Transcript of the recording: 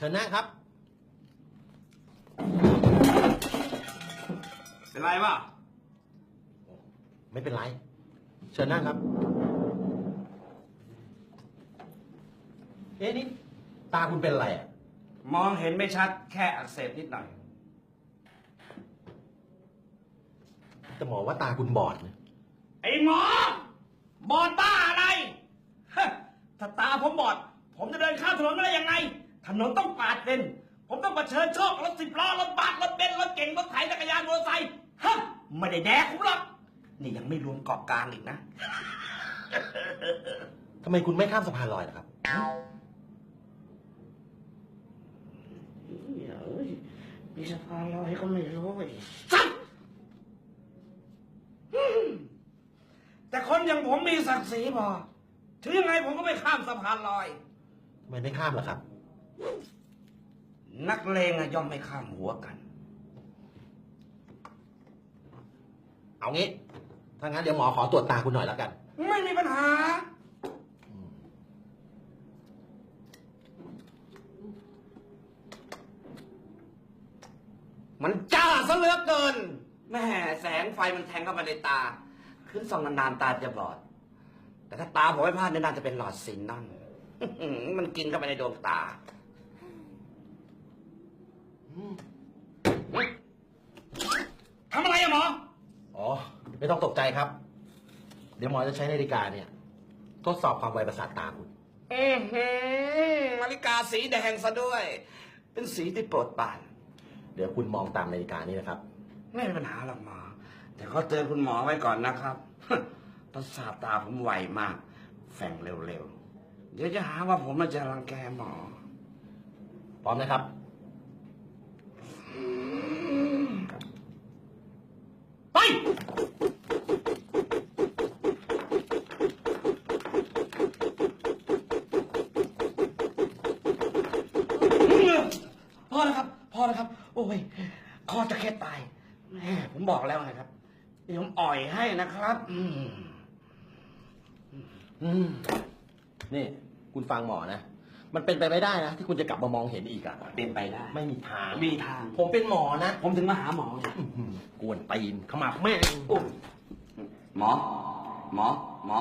เชิญนั่งครับเป็นไรวะไม่เป็นไรเชิญนั่งครับนี่ตาคุณเป็นอะไรอ่ะมองเห็นไม่ชัดแค่อักเสบนิดหน่อยแต่หมอว่าตาคุณบอดนะไอ้หมอบอดบ้าอะไรถ้าตาผมบอดผมจะเดินข้ามถนนได้ยังไงถนนต้องปาดเลนผมต้องเผชิญโชครถ10 ล้อรถบัสรถเบนซ์รถเก๋งรถไถจักรยานมอเตอร์ไซค์ไม่ได้แดกผมหรอกนี่ยังไม่รวมเกาะกลางอีกนะ ทำไมคุณไม่ข้ามสะพานลอยล่ะครับมีสะพานลอยก็ไม่รู้สัตว์แต่คนอย่างผมมีศักดิ์ศรีพอถึงยังไงผมก็ไม่ข้ามสะพานลอยทำไมไม่ข้ามล่ะครับนักเลงย่อมไม่ข้ามหัวกันเอางี้ถ้างั้นเดี๋ยวหมอขอตรวจตาคุณหน่อยแล้วกันไม่มีปัญหามันจ้าซะเหลือเกินแม่แสงไฟมันแทงเข้ามาในตาขึ้นส่องนานๆตาจะบอดแต่ถ้าตาผมไม่พลาดเนี่ยน่าจะเป็นหลอดซินนอนมันกินเข้าไปในดวงตาทำอะไรอะหมออ๋อไม่ต้องตกใจครับเดี๋ยวหมอจะใช้นาฬิกาเนี่ยทดสอบความไวประสาทตาคุณนาฬิกาสีแดงซะด้วยเป็นสีที่โปรดปรานเดี๋ยวคุณมองตามนาฬิกานี้นะครับไม่มีปัญหาหรอกหมอแต่ก็เตือนคุณหมอไว้ก่อนนะครับประสาทตาผมไวมากแฝงเร็วๆเดี๋ยวจะหาว่าผมมาจะรังแกหมอพร้อมนะครับไปพอแล้วครับพอแล้วครับโอ้ยคอจะแค่ตายแม่ผมบอกแล้วนะครับเดี๋ยวผมอ่อยให้นะครับนี่คุณฟังหมอนะมันเป็นไปไม่ได้นะที่คุณจะกลับมามองเห็นอีกอะเป็นไปได้ไม่มีทางมีทาง ผมเป็นหมอนะผมถึงมาหาหมอกวนตีนขมับแม่งหมอหมอ